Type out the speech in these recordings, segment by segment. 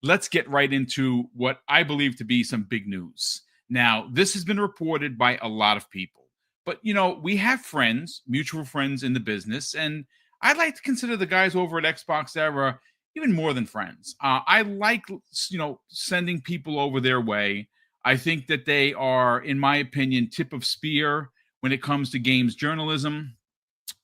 let's get right into what I believe to be some big news. Now, this has been reported by a lot of people, but we have friends, mutual friends in the business, and I'd like to consider the guys over at Xbox Era even more than friends. I like, sending people over their way. I think that they are, in my opinion, tip of spear when it comes to games journalism.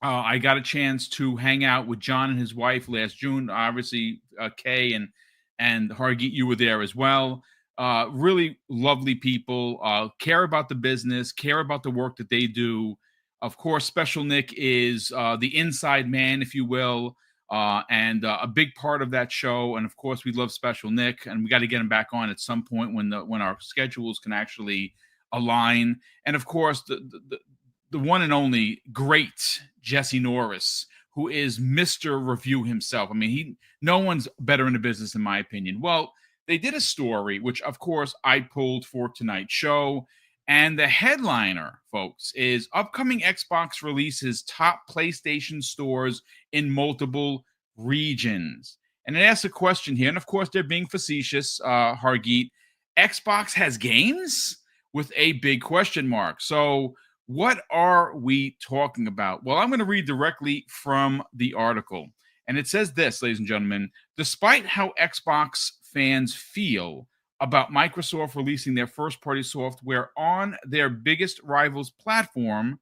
I got a chance to hang out with John and his wife last June. Obviously, Kay and Hargeet, you were there as well. Really lovely people. Care about the business, care about the work that they do. Of course, Special Nick is the inside man, if you will, and a big part of that show. And of course, we love Special Nick, and we got to get him back on at some point when our schedules can actually align. And of course, the one and only great Jesse Norris, who is Mr. Review himself. I mean, no one's better in the business, in my opinion. Well, they did a story, which, of course, I pulled for tonight's show. And the headliner, folks, is upcoming Xbox releases top PlayStation stores in multiple regions. And it asks a question here. And, of course, they're being facetious, Hargeet. Xbox has games? With a big question mark. So what are we talking about? Well, I'm going to read directly from the article. And it says this, ladies and gentlemen: despite how Xbox fans feel about Microsoft releasing their first-party software on their biggest rival's platform,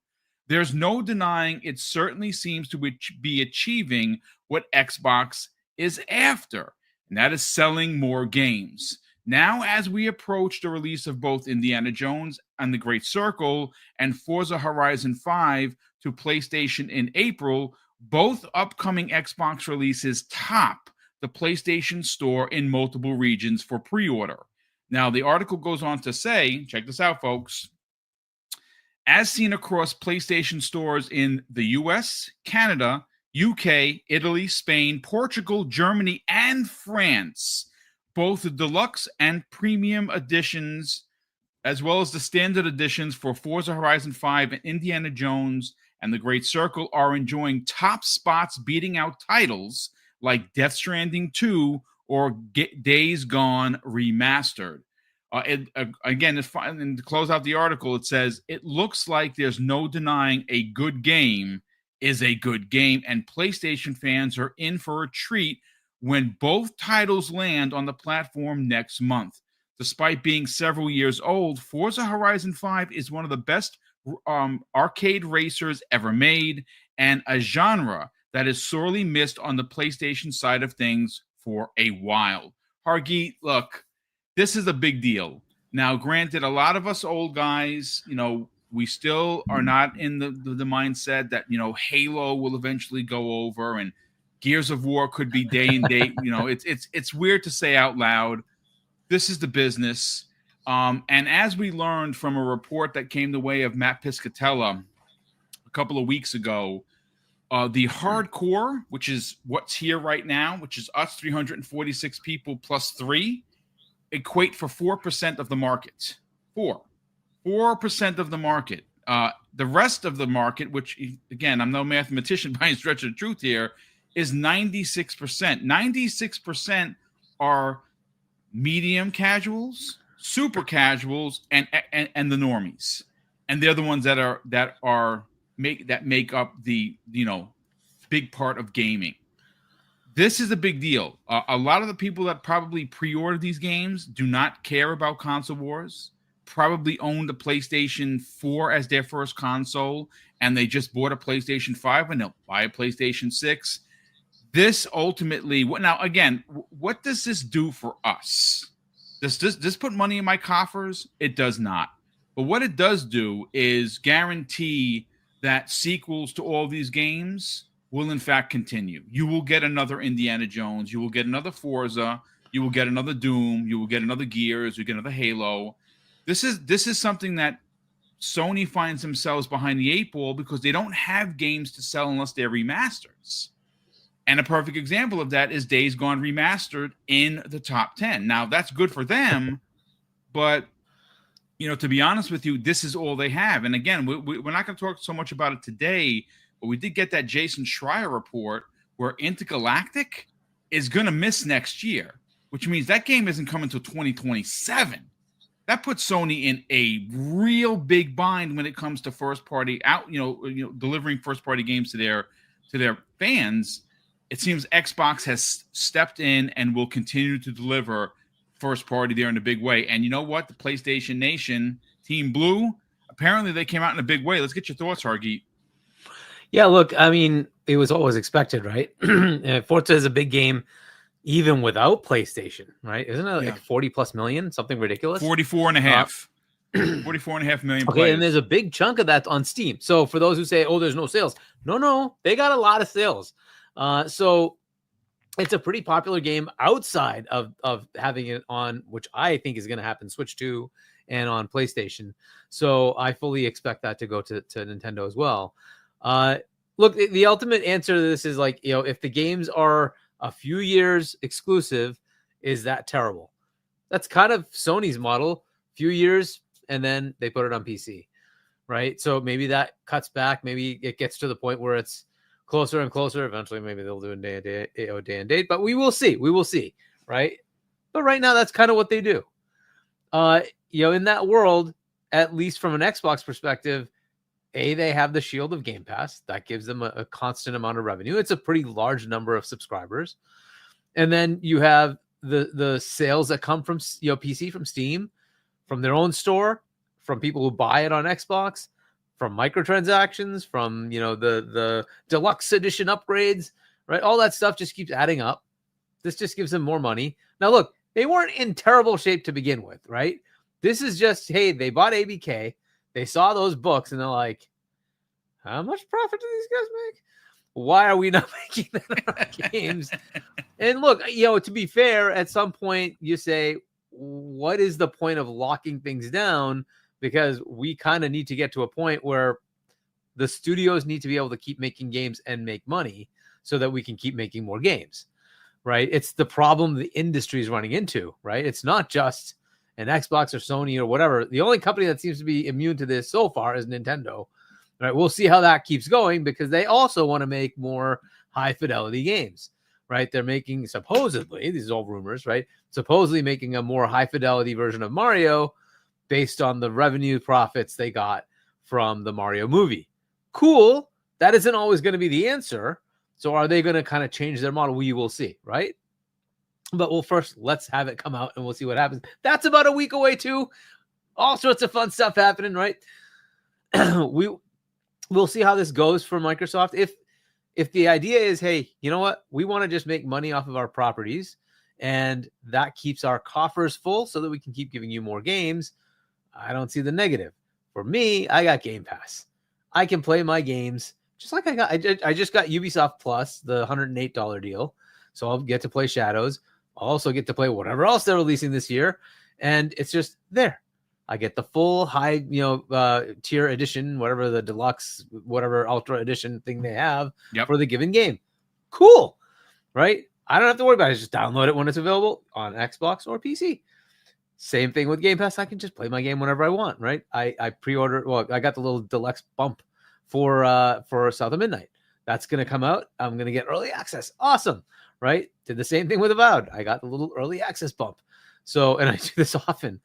there's no denying it certainly seems to be achieving what Xbox is after, and that is selling more games. Now, as we approach the release of both Indiana Jones and the Great Circle and Forza Horizon 5 to PlayStation in April, both upcoming Xbox releases top the PlayStation Store in multiple regions for pre-order. Now, the article goes on to say, check this out, folks, as seen across PlayStation stores in the US, Canada, UK, Italy, Spain, Portugal, Germany, and France, both the deluxe and premium editions, as well as the standard editions for Forza Horizon 5 and Indiana Jones and the Great Circle, are enjoying top spots, beating out titles like Death Stranding 2 or Days Gone Remastered. Again, and to close out the article, it says, it looks like there's no denying a good game is a good game, and PlayStation fans are in for a treat when both titles land on the platform next month. Despite being several years old, Forza Horizon 5 is one of the best arcade racers ever made, and a genre that is sorely missed on the PlayStation side of things for a while. Hargeet, look, this is a big deal. Now, granted, a lot of us old guys, we still are not in the mindset that, Halo will eventually go over and Gears of War could be day and date. It's weird to say out loud. This is the business. And as we learned from a report that came the way of Matt Piscatella a couple of weeks ago, the hardcore, which is what's here right now, which is us 346 people plus 3, equate for 4% of the market. 4% of the market. The rest of the market, which, again, I'm no mathematician by any stretch of the truth here, is 96%. 96% are medium casuals, super casuals, and the normies, and they're the ones that make up the big part of gaming. This is a big deal. A lot of the people that probably pre-order these games do not care about console wars. Probably owned a PlayStation 4 as their first console, and they just bought a PlayStation 5 and they'll buy a PlayStation 6. This ultimately, now again, what does this do for us? Does this put money in my coffers? It does not. But what it does do is guarantee that sequels to all these games will in fact continue. You will get another Indiana Jones. You will get another Forza. You will get another Doom. You will get another Gears. You get another Halo. This is something that Sony finds themselves behind the 8 ball because they don't have games to sell unless they're remasters. And a perfect example of that is Days Gone Remastered in the top 10. Now, that's good for them, but, to be honest with you, this is all they have. And again, we're not going to talk so much about it today, but we did get that Jason Schreier report where Intergalactic is going to miss next year. which means that game isn't coming until 2027. That puts Sony in a real big bind when it comes to first party delivering first party games to their fans. It seems Xbox has stepped in and will continue to deliver first party there in a big way. And you know what? The PlayStation Nation, Team Blue, apparently they came out in a big way. Let's get your thoughts, Hargeet. Yeah, look, I mean, it was always expected, right? Forza is a big game even without PlayStation, right? Isn't it like 40 plus million, something ridiculous? 44 and a half. 44.5 million okay, players. And there's a big chunk of that on Steam. So for those who say, oh, there's no sales. No, they got a lot of sales. So it's a pretty popular game outside of having it on, which I think is going to happen, Switch 2 and on PlayStation. So I fully expect that to go to Nintendo as well. Look, the ultimate answer to this is like, if the games are a few years exclusive, is that terrible? That's kind of Sony's model. Few years, and then they put it on PC, right? So maybe that cuts back. Maybe it gets to the point where it's closer and closer. Eventually, maybe they'll do a day and date. But we will see. We will see, right? But right now, that's kind of what they do. In that world, at least from an Xbox perspective, they have the shield of Game Pass. That gives them a constant amount of revenue. It's a pretty large number of subscribers. And then you have the sales that come from PC, from Steam, from their own store, from people who buy it on Xbox, from microtransactions, from the deluxe edition upgrades, right? All that stuff just keeps adding up. This just gives them more money. Now, look, they weren't in terrible shape to begin with, right? This is just, hey, they bought ABK. They saw those books and they're like, how much profit do these guys make? Why are we not making that in our games? And look, to be fair, at some point you say, what is the point of locking things down? Because we kind of need to get to a point where the studios need to be able to keep making games and make money so that we can keep making more games, right? It's the problem the industry is running into, right? It's not just an Xbox or Sony or whatever. The only company that seems to be immune to this so far is Nintendo. Right? We'll see how that keeps going because they also want to make more high fidelity games, right? They're making supposedly, these are all rumors, right? Supposedly making a more high fidelity version of Mario based on the revenue profits they got from the Mario movie. Cool. That isn't always going to be the answer. So are they going to kind of change their model? We will see, right? But first, let's have it come out and we'll see what happens. That's about a week away too. All sorts of fun stuff happening, right? We'll see how this goes for Microsoft. If the idea is, hey, you know what? We want to just make money off of our properties and that keeps our coffers full so that we can keep giving you more games, I don't see the negative. For me, I got Game Pass. I can play my games just like I just got Ubisoft Plus, the $108 deal. So I'll get to play Shadows. I'll also get to play whatever else they're releasing this year. And it's just there. I get the full high, tier edition, whatever the deluxe, whatever ultra edition thing they have for the given game. Cool. Right? I don't have to worry about it. Just download it when it's available on Xbox or PC. Same thing with Game Pass. I can just play my game whenever I want, right? I pre-ordered. Well, I got the little deluxe bump for South of Midnight. That's going to come out. I'm going to get early access. Awesome. Right? Did the same thing with Avowed. I got the little early access bump. So, and I do this often.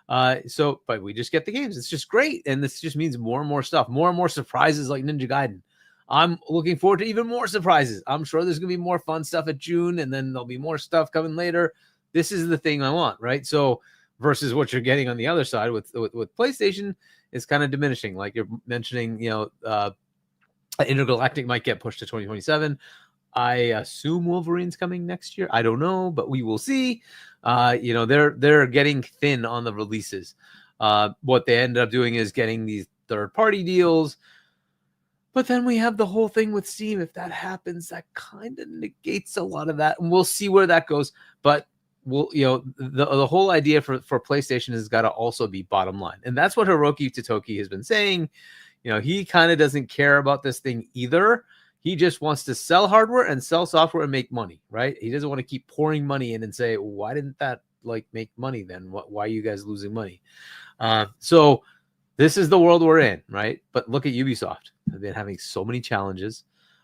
But we just get the games. It's just great. And this just means more and more stuff, more and more surprises like Ninja Gaiden. I'm looking forward to even more surprises. I'm sure there's going to be more fun stuff at June, and then there'll be more stuff coming later. This is the thing I want, right? So versus what you're getting on the other side with PlayStation is kind of diminishing. Like you're mentioning, Intergalactic might get pushed to 2027. I assume Wolverine's coming next year. I don't know, but we will see. They're getting thin on the releases. What they ended up doing is getting these third-party deals. But then we have the whole thing with Steam. If that happens, that kind of negates a lot of that. And we'll see where that goes. But the whole idea for PlayStation has got to also be bottom line. And that's what Hiroki Totoki has been saying. He kind of doesn't care about this thing either. He just wants to sell hardware and sell software and make money, right? He doesn't want to keep pouring money in and say, why didn't that make money then? Why are you guys losing money? So this is the world we're in, right? But look at Ubisoft. They've been having so many challenges.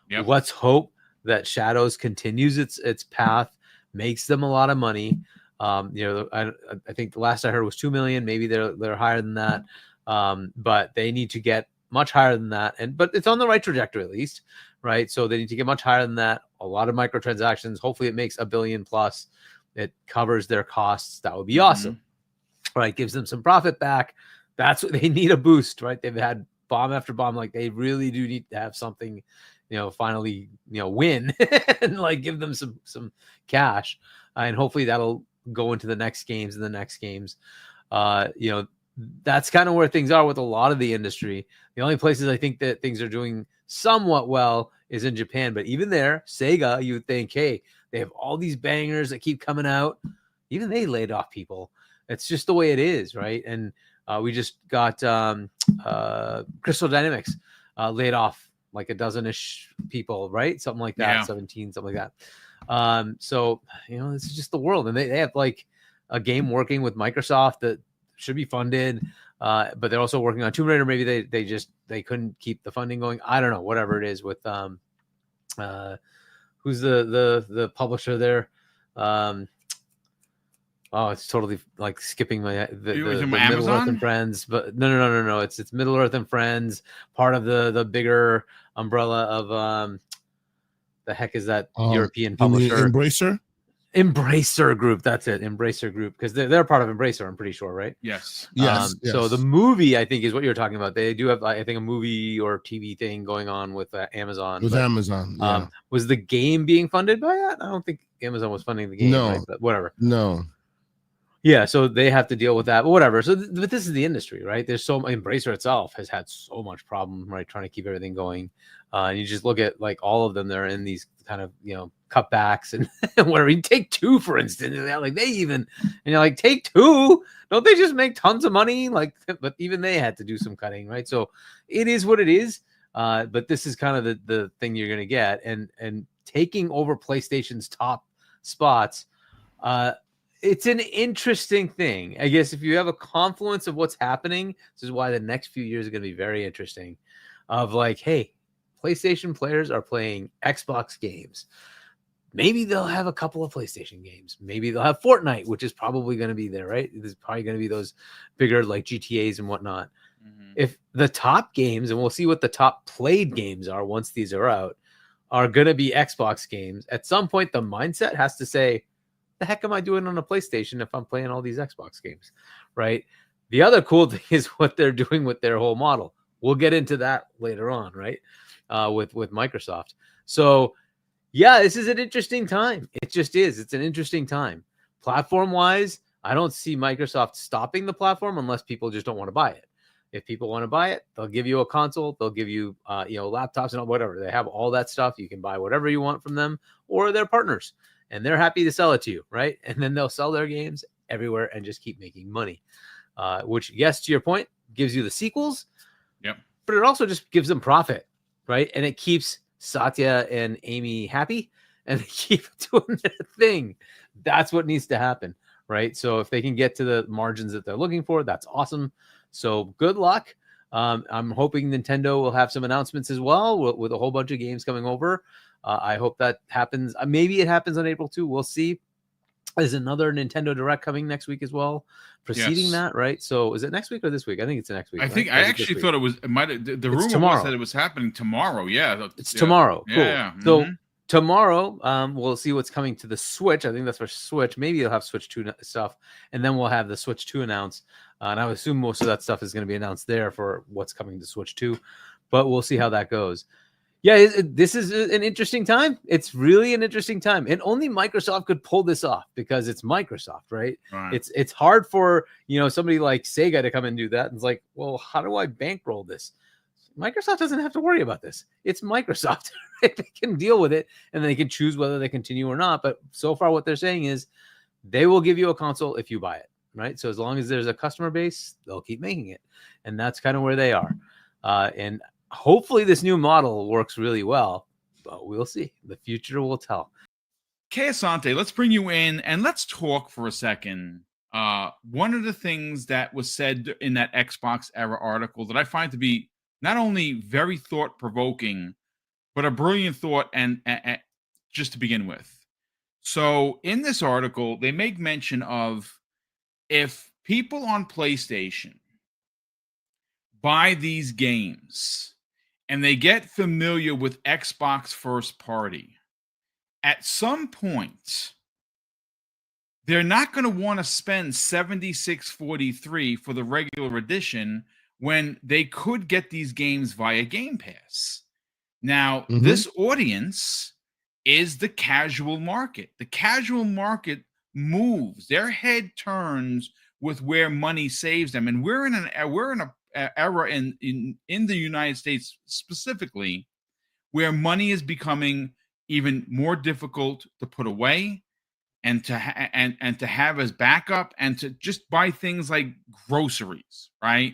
Yep. Let's hope that Shadows continues its path makes them a lot of money. I think the last I heard was 2 million. Maybe they're higher than that, but they need to get much higher than that. But it's on the right trajectory at least, right? So they need to get much higher than that. A lot of microtransactions. Hopefully, it makes $1 billion plus. It covers their costs. That would be awesome, right? Gives them some profit back. That's what they need, a boost, right? They've had bomb after bomb. Like, they really do need to have something, finally, win and like give them some cash, and hopefully that'll go into the next games and the next games. That's kind of where things are with a lot of the industry. The only places I think that things are doing somewhat well is in Japan, but even there, Sega, you would think, hey, they have all these bangers that keep coming out. Even they laid off people. It's just the way it is, right? And we just got Crystal Dynamics laid off like a dozen-ish people, right? Something like that, 17, something like that. So, this is just the world. And they have like a game working with Microsoft that should be funded, but they're also working on Tomb Raider. Maybe they couldn't keep the funding going. I don't know, whatever it is with who's the publisher there. It's totally like skipping the Middle Earth and Friends, but no. It's Middle Earth and Friends, part of the bigger umbrella of the heck is that European publisher? Embracer Group. That's it, Embracer Group, because they're part of Embracer. I'm pretty sure, right? Yes. Yes. So the movie, I think, is what you're talking about. They do have, I think, a movie or TV thing going on with Amazon. Amazon. Yeah. Was the game being funded by that? I don't think Amazon was funding the game. No, right? But whatever. No. Yeah, so they have to deal with that, but whatever. So, but this is the industry, right? There's Embracer itself has had so much problem, right, trying to keep everything going. And you just look at like all of them; they're in these kind of cutbacks and whatever. You take Two, for instance, like and you're like, Take-Two, don't they just make tons of money? Like, but even they had to do some cutting, right? So it is what it is. But this is kind of the thing you're gonna get, and taking over PlayStation's top spots. It's an interesting thing. I guess if you have a confluence of what's happening, this is why the next few years are going to be very interesting. Of like, hey, PlayStation players are playing Xbox games. Maybe they'll have a couple of PlayStation games. Maybe they'll have Fortnite, which is probably going to be there, right? There's probably going to be those bigger like GTAs and whatnot. If the top games, and we'll see what the top played games are once these are out, are going to be Xbox games, at some point the mindset has to say, the heck am I doing on a PlayStation if I'm playing all these Xbox games, right? The other cool thing is what they're doing with their whole model. We'll get into that later on, right? With Microsoft. So yeah, this is an interesting time. It just is. It's an interesting time. Platform wise, I don't see Microsoft stopping the platform unless people just don't want to buy it. If people want to buy it, they'll give you a console. They'll give you, laptops and whatever. They have all that stuff. You can buy whatever you want from them, or their partners. And they're happy to sell it to you, right? And then they'll sell their games everywhere and just keep making money. Which, yes, to your point, gives you the sequels. Yep. But it also just gives them profit, right? And it keeps Satya and Amy happy, and they keep doing their thing. That's what needs to happen, right? So if they can get to the margins that they're looking for, that's awesome. So good luck. I'm hoping Nintendo will have some announcements as well with a whole bunch of games coming over. I hope that happens. Maybe it happens on April 2. We'll see. There's another Nintendo Direct coming next week as well, preceding that, right? So is it next week or this week? I think it's next week. I think I actually thought it might have, the rumor was that it was happening tomorrow. Yeah. It's tomorrow. Cool. Yeah. So tomorrow, we'll see what's coming to the Switch. I think that's for Switch. Maybe you'll have Switch 2 stuff, and then we'll have the Switch 2 announced. And I would assume most of that stuff is going to be announced there for what's coming to Switch 2, but we'll see how that goes. Yeah, this is an interesting time. It's really an interesting time, and only Microsoft could pull this off because it's Microsoft, right? It's hard for somebody like Sega to come and do that. And it's like, well, how do I bankroll this? Microsoft doesn't have to worry about this. It's Microsoft. Right? They can deal with it, and they can choose whether they continue or not. But so far, what they're saying is they will give you a console if you buy it, right? So as long as there's a customer base, they'll keep making it, and that's kind of where they are. And hopefully this new model works really well, but we'll see. The future will tell. Kay Asante, let's bring you in and let's talk for a second. One of the things that was said in that Xbox Era article that I find to be not only very thought-provoking, but a brilliant thought and just to begin with. So in this article, they make mention of if people on PlayStation buy these games and they get familiar with Xbox first party, at some point, they're not going to want to spend $76.43 for the regular edition when they could get these games via Game Pass. Now, this audience is the casual market. The casual market moves; their head turns with where money saves them, and we're in an era in the United States specifically where money is becoming even more difficult to put away and to and to have as backup, and to just buy things like groceries, right?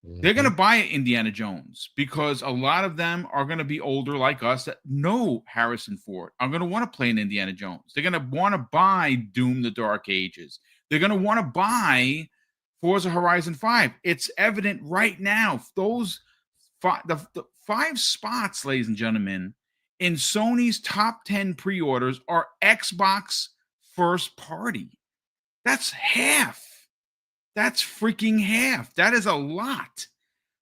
They're going to buy Indiana Jones because a lot of them are going to be older like us that know Harrison Ford, are going to want to play an Indiana Jones. They're going to want to buy Doom: The Dark Ages. They're going to want to buy Forza Horizon 5. It's evident right now. Those the 5 spots, ladies and gentlemen, in Sony's top 10 pre-orders are Xbox first party. That's half. That's freaking half. That is a lot.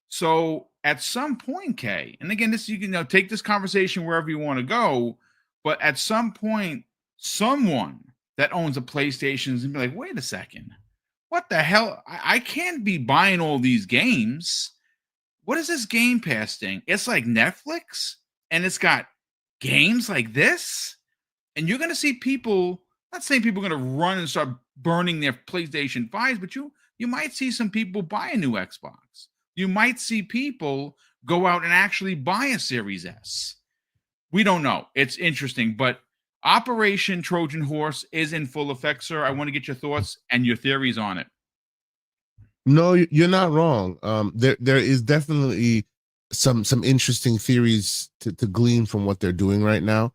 So at some point, Kay, and again, this you can take this conversation wherever you want to go, but at some point, someone that owns a PlayStation is gonna be like, wait a second, what the hell? I can't be buying all these games. What is this Game Pass thing? It's like Netflix, and it's got games like this, and you're gonna see people. Not saying people are going to run and start burning their PlayStation 5s, but you might see some people buy a new Xbox. You might see people go out and actually buy a Series S. We don't know. It's interesting, but Operation Trojan Horse is in full effect, sir. I want to get your thoughts and your theories on it. No, you're not wrong. There is definitely some interesting theories to glean from what they're doing right now.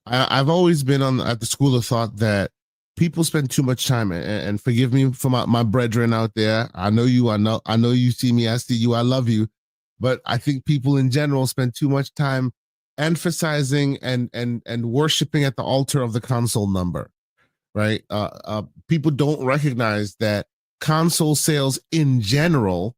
I've always been at the school of thought that people spend too much time, and forgive me for my brethren out there. I know you. I know you see me. I see you. I love you. But I think people in general spend too much time emphasizing and worshiping at the altar of the console number, right? People don't recognize that console sales in general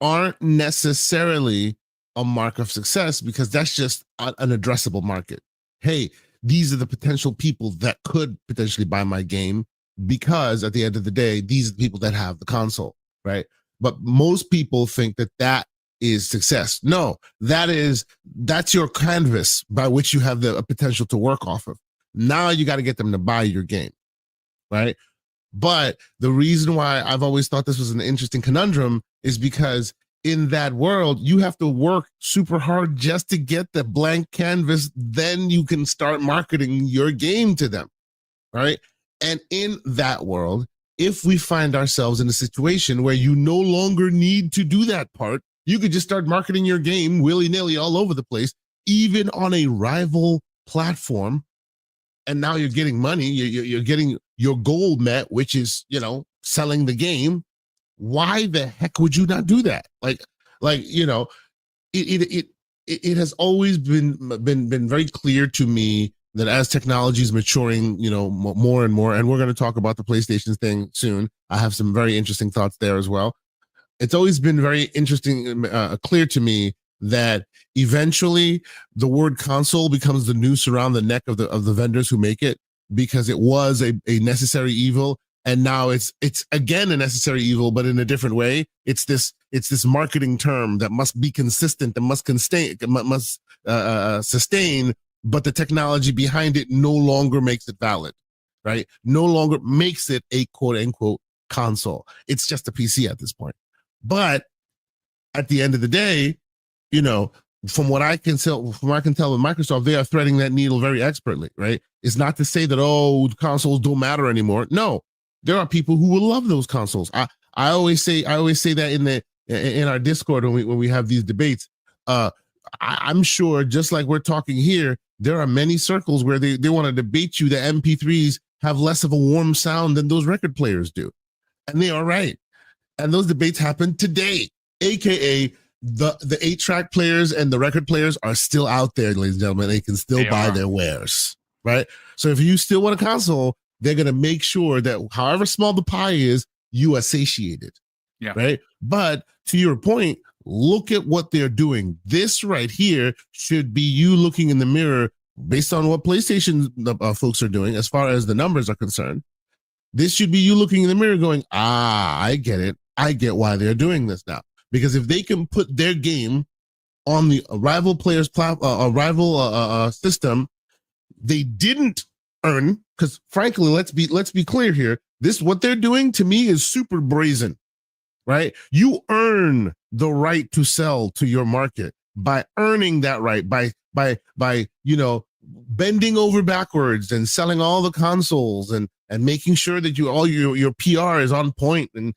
aren't necessarily a mark of success, because that's just an addressable market. Hey, these are the potential people that could potentially buy my game, because at the end of the day, these are the people that have the console, right? But most people think that is success. No, that's your canvas by which you have the potential to work off of. Now you got to get them to buy your game, right? But the reason why I've always thought this was an interesting conundrum is because in that world, you have to work super hard just to get the blank canvas. Then you can start marketing your game to them, right? And in that world, if we find ourselves in a situation where you no longer need to do that part, you could just start marketing your game willy-nilly all over the place, even on a rival platform. And now you're getting money. You're getting your goal met, which is, selling the game. Why the heck would you not do that? It has always been very clear to me that as technology is maturing, more and more, and we're going to talk about the PlayStation thing soon. I have some very interesting thoughts there as well. It's always been very interesting, clear to me that eventually the word console becomes the noose around the neck of the vendors who make it, because it was a necessary evil. And now it's again a necessary evil, but in a different way. It's this marketing term that must be consistent and must sustain, but the technology behind it no longer makes it valid, right? No longer makes it a quote unquote console. It's just a PC at this point. But at the end of the day, from what I can tell with Microsoft, they are threading that needle very expertly, right? It's not to say that consoles don't matter anymore. No. There are people who will love those consoles. I always say that in our Discord when we have these debates. I'm sure, just like we're talking here, there are many circles where they want to debate you that MP3s have less of a warm sound than those record players do, and they are right. And those debates happen today, aka the 8-track players and the record players are still out there, ladies and gentlemen. They can still buy their wares, right? So if you still want a console, they're going to make sure that however small the pie is, you are satiated. Yeah. Right. But to your point, look at what they're doing. This right here should be you looking in the mirror based on what PlayStation folks are doing as far as the numbers are concerned. This should be you looking in the mirror going, I get it. I get why they're doing this now. Because if they can put their game on the rival players' system, they didn't earn. Because frankly, let's be clear here. This what they're doing to me is super brazen, right? You earn the right to sell to your market by earning that right by bending over backwards and selling all the consoles and making sure that your PR is on point and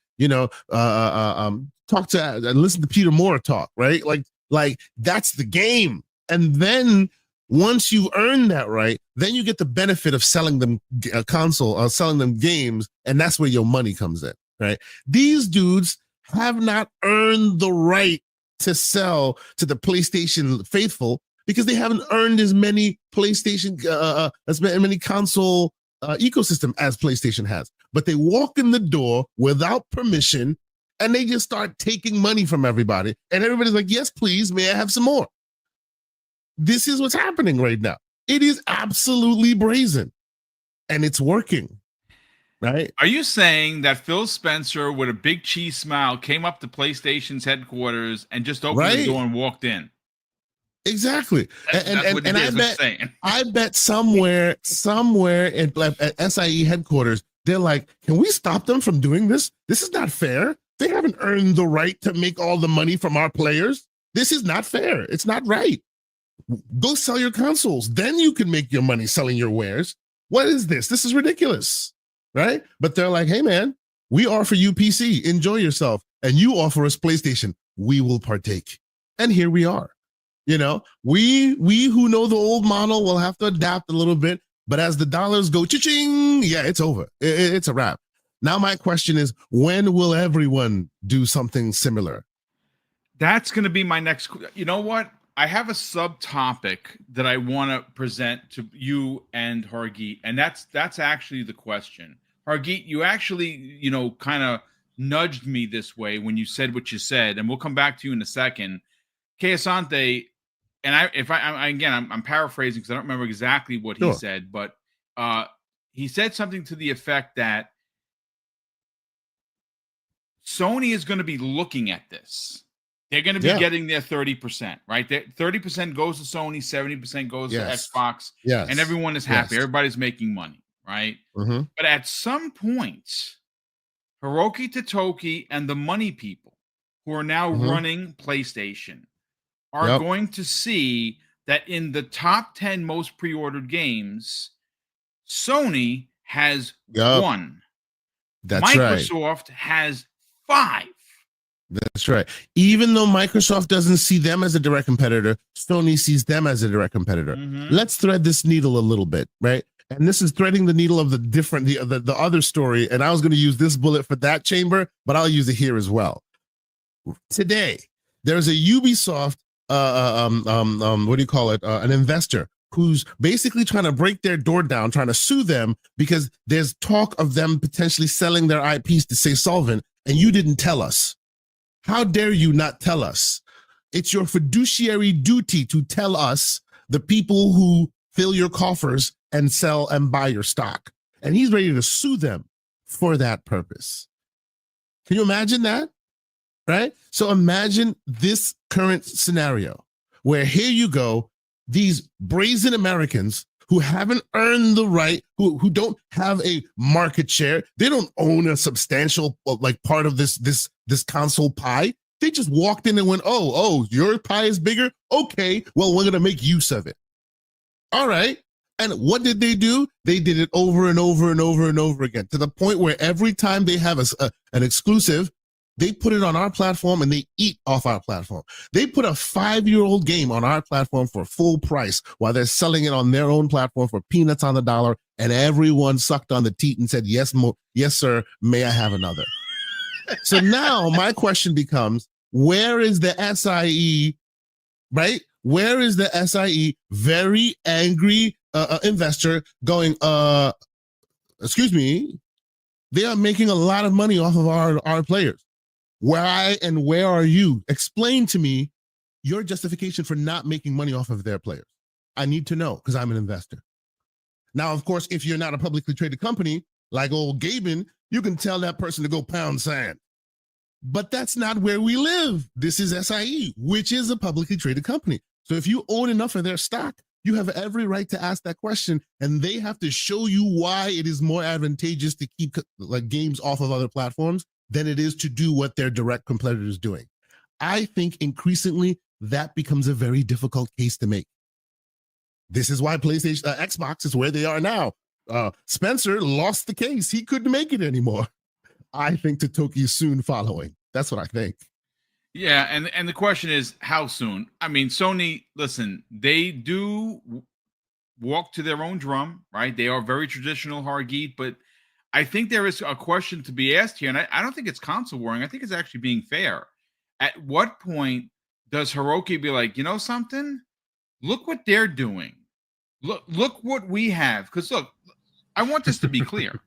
talk to and listen to Peter Moore talk, right? Like that's the game. And then once you earn that right, then you get the benefit of selling them a console or selling them games, and that's where your money comes in, right? These dudes have not earned the right to sell to the PlayStation faithful because they haven't earned as many PlayStation, as many console ecosystem as PlayStation has. But they walk in the door without permission, and they just start taking money from everybody, and everybody's like, "Yes, please, may I have some more?" This is what's happening right now. It is absolutely brazen, and it's working. Right? Are you saying that Phil Spencer, with a big cheese smile, came up to PlayStation's headquarters and just opened the door and walked in? Exactly. That's what I bet somewhere at SIE headquarters, they're like, can we stop them from doing this? This is not fair. They haven't earned the right to make all the money from our players. This is not fair. It's not right. Go sell your consoles. Then you can make your money selling your wares. What is this? This is ridiculous. Right? But they're like, hey, man, we offer you PC. Enjoy yourself. And you offer us PlayStation. We will partake. And here we are. We who know the old model will have to adapt a little bit. But as the dollars go cha-ching, yeah, it's over. It's a wrap. Now my question is, when will everyone do something similar? That's going to be my next. You know what? I have a subtopic that I want to present to you and Hargeet, and that's actually the question. Hargeet, you actually, kind of nudged me this way when you said what you said, and we'll come back to you in a second. Que Asante, and I'm paraphrasing because I don't remember exactly what he said, but he said something to the effect that Sony is going to be looking at this. They're going to be getting their 30%, right? 30% goes to Sony, 70% goes to Xbox, and everyone is happy. Everybody's making money, right? Mm-hmm. But at some point, Hiroki Totoki and the money people who are now running PlayStation are going to see that in the top 10 most pre-ordered games, Sony has 1. That's Microsoft has 5. That's right. Even though Microsoft doesn't see them as a direct competitor, Sony sees them as a direct competitor. Mm-hmm. Let's thread this needle a little bit, right? And this is threading the needle of the other story. And I was going to use this bullet for that chamber, but I'll use it here as well. Today, there's a Ubisoft, what do you call it? An investor who's basically trying to break their door down, trying to sue them because there's talk of them potentially selling their IPs to say solvent, and you didn't tell us. How dare you not tell us? It's your fiduciary duty to tell us, the people who fill your coffers and sell and buy your stock. And he's ready to sue them for that purpose. Can you imagine that? Right? So imagine this current scenario where here you go, these brazen Americans who haven't earned the right, who don't have a market share, they don't own a substantial part of this console pie. They just walked in and went, oh, your pie is bigger? Okay, well, we're gonna make use of it. All right. And what did they do? They did it over and over and over and over again, to the point where every time they have an exclusive, they put it on our platform and they eat off our platform. They put a 5-year-old game on our platform for full price while they're selling it on their own platform for peanuts on the dollar. And everyone sucked on the teat and said, yes, sir, may I have another? So now my question becomes, where is the SIE, right? Where is the SIE very angry, investor going, excuse me, they are making a lot of money off of our players. Why and where are you? Explain to me your justification for not making money off of their players. I need to know because I'm an investor. Now, of course, if you're not a publicly traded company like old Gaben, you can tell that person to go pound sand. But that's not where we live. This is SIE, which is a publicly traded company. So if you own enough of their stock, you have every right to ask that question, and they have to show you why it is more advantageous to keep like games off of other platforms than it is to do what their direct competitors doing. I think increasingly that becomes a very difficult case to make. This is why PlayStation, Xbox is where they are now. Spencer lost the case. He couldn't make it anymore. I think Totoki's soon following. That's what I think. Yeah, and the question is, how soon? I mean, Sony, listen, they do walk to their own drum, right? They are very traditional Hargeet, but I think there is a question to be asked here, and I don't think it's console warring. I think it's actually being fair. At what point does Hiroki be like, you know something? Look what they're doing. Look what we have. Because look, I want this to be clear.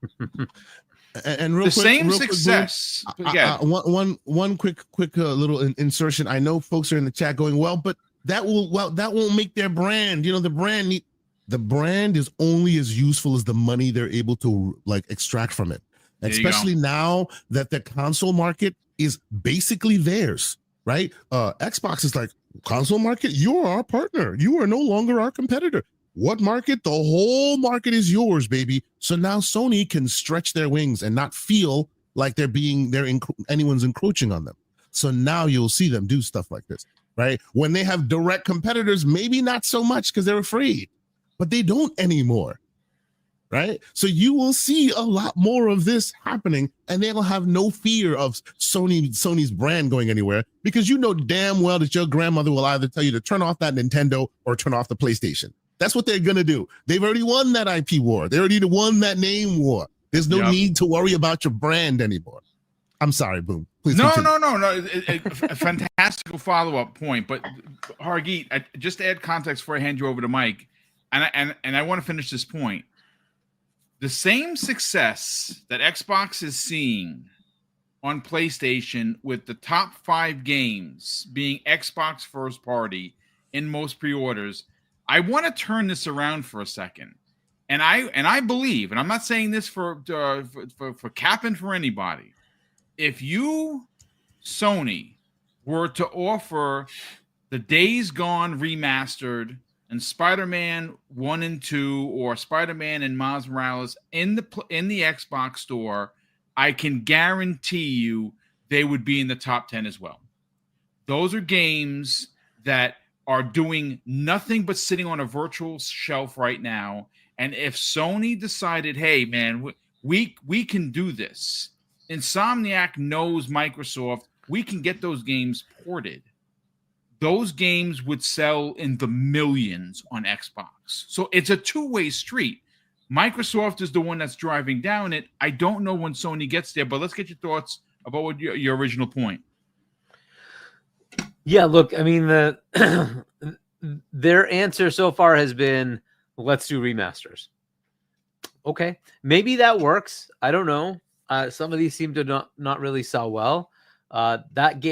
And real the quick, same real success. Quick, one quick little insertion. I know folks are in the chat going, but that won't make their brand. You know, the brand is only as useful as the money they're able to like extract from it. Especially now that the console market is basically theirs, right? Xbox is like, console market, you're our partner. You are no longer our competitor. What market? The whole market is yours, baby. So now Sony can stretch their wings and not feel like anyone's encroaching on them. So now you'll see them do stuff like this, right? When they have direct competitors, maybe not so much because they're afraid, but they don't anymore, right? So you will see a lot more of this happening, and they'll have no fear of Sony's brand going anywhere, because you know damn well that your grandmother will either tell you to turn off that Nintendo or turn off the PlayStation. That's what they're going to do. They've already won that IP war. They already won that name war. There's no need to worry about your brand anymore. I'm sorry, Boom. Please continue. No. A fantastic follow-up point. But Hargeet, just to add context before I hand you over to Mike, and I want to finish this point. The same success that Xbox is seeing on PlayStation with the top 5 games being Xbox first party in most pre-orders, I want to turn this around for a second. And I believe, and I'm not saying this for capping for anybody, if you, Sony, were to offer the Days Gone remastered and Spider-Man 1 and 2 or Spider-Man and Miles Morales in the Xbox store, I can guarantee you they would be in the top 10 as well. Those are games that are doing nothing but sitting on a virtual shelf right now. And if Sony decided, hey, man, we can do this, Insomniac knows Microsoft, we can get those games ported. Those games would sell in the millions on Xbox. So it's a two-way street. Microsoft is the one that's driving down it. I don't know when Sony gets there, but let's get your thoughts about what your original point. Yeah, look, I mean, their answer so far has been, let's do remasters. Okay, maybe that works. I don't know. Some of these seem to not really sell well. That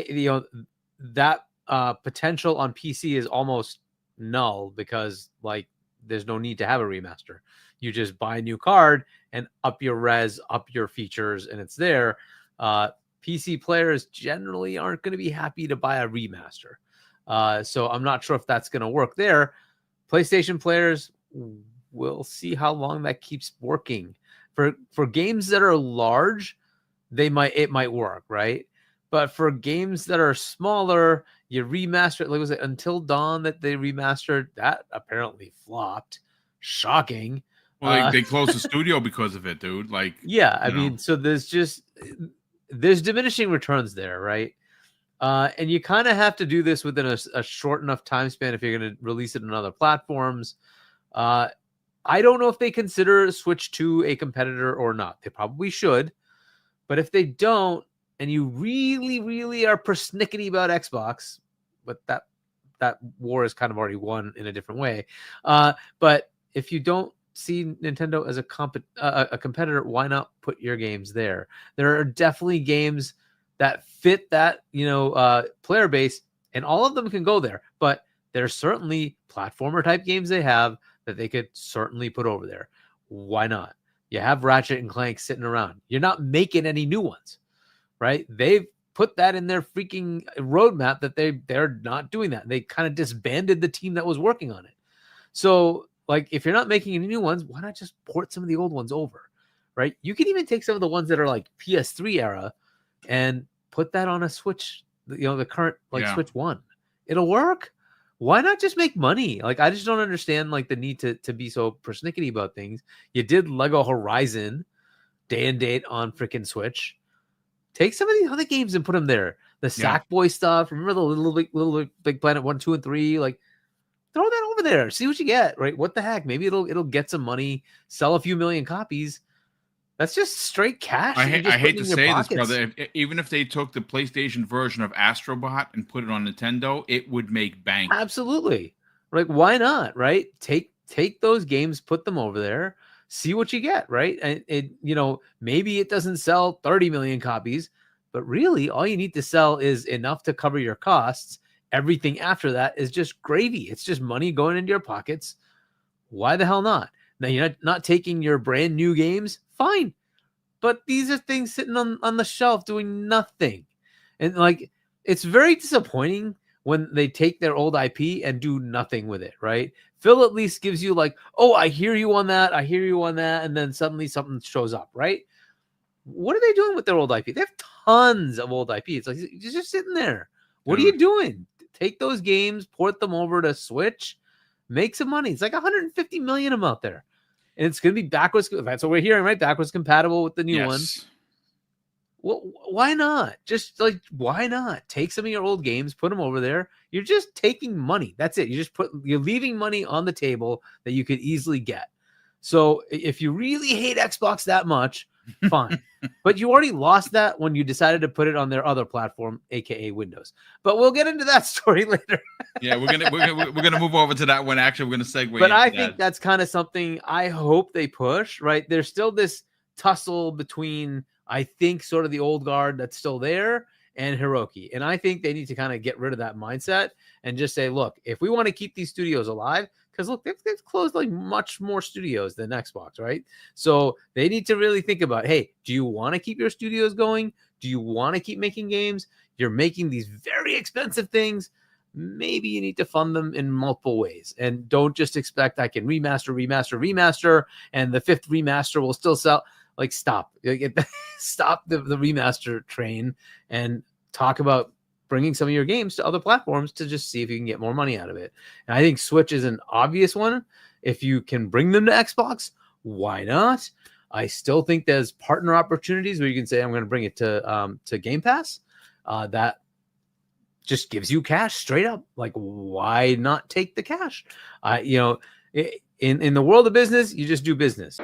potential on PC is almost null because like there's no need to have a remaster. You just buy a new card and up your res, up your features, and it's there. PC players generally aren't going to be happy to buy a remaster. So I'm not sure if that's going to work there. PlayStation players, we'll see how long that keeps working. For games that are large, it might work, right? But for games that are smaller, you remaster it. Like was it Until Dawn that they remastered? That apparently flopped. Shocking. Well, they closed the studio because of it, dude. Like, yeah, I mean, so there's diminishing returns there, right? And you kind of have to do this within a short enough time span if you're going to release it on other platforms. I don't know if they consider Switch 2 a competitor or not. They probably should. But if they don't, and you really, really are persnickety about Xbox, but that war is kind of already won in a different way. But if you don't see Nintendo as a competitor, why not put your games there? There are definitely games that fit that, player base, and all of them can go there. But there's certainly platformer type games they have that they could certainly put over there. Why not? You have Ratchet and Clank sitting around. You're not making any new ones, right? They've put that in their freaking roadmap that they're not doing that. They kind of disbanded the team that was working on it. So, like, if you're not making any new ones, why not just port some of the old ones over, right? You can even take some of the ones that are like PS3 era and put that on a Switch, the current Switch One. It'll work. Why not just make money? Like, I just don't understand like the need to be so persnickety about things. You did Lego Horizon day and date on freaking Switch. Take some of these other games and put them there. The Sackboy stuff. Remember the Little Big Planet 1, 2, and 3? Like, throw that over there. See what you get, right? What the heck? Maybe it'll get some money, sell a few million copies. That's just straight cash. I hate to say this, brother. Even if they took the PlayStation version of Astrobot and put it on Nintendo, it would make bank. Absolutely. Like, why not, right? Take those games, put them over there, see what you get, right? And maybe it doesn't sell 30 million copies, but really all you need to sell is enough to cover your costs. Everything after that is just gravy. It's just money going into your pockets. Why the hell not? Now, you're not taking your brand new games, fine. But these are things sitting on the shelf doing nothing. And like, it's very disappointing when they take their old IP and do nothing with it, right? Phil at least gives you like, oh, I hear you on that. I hear you on that. And then suddenly something shows up, right? What are they doing with their old IP? They have tons of old IP. It's like, you're just sitting there. What are you doing? Take those games, port them over to Switch, make some money. It's like 150 million of them out there. And it's going to be backwards. That's what we're hearing, right? Backwards compatible with the new one. Well, why not? Just like, why not? Take some of your old games, put them over there. You're just taking money. That's it. You're leaving money on the table that you could easily get. So if you really hate Xbox that much, fine. But you already lost that when you decided to put it on their other platform, aka Windows. But we'll get into that story later. Yeah, we're gonna move over to that one. Actually, we're gonna segue. But I think that's kind of something I hope they push. Right? There's still this tussle between, I think, sort of the old guard that's still there and Hiroki, and I think they need to kind of get rid of that mindset and just say, look, if we want to keep these studios alive. Because look, they've closed like much more studios than Xbox, right? So they need to really think about, hey, do you want to keep your studios going? Do you want to keep making games? You're making these very expensive things. Maybe you need to fund them in multiple ways. And don't just expect I can remaster, and the fifth remaster will still sell. Like, stop. Stop the remaster train and talk about bringing some of your games to other platforms to just see if you can get more money out of it. And I think Switch is an obvious one. If you can bring them to Xbox, why not? I still think there's partner opportunities where you can say, I'm going to bring it to Game Pass. That just gives you cash straight up. Like, why not take the cash? In the world of business, you just do business.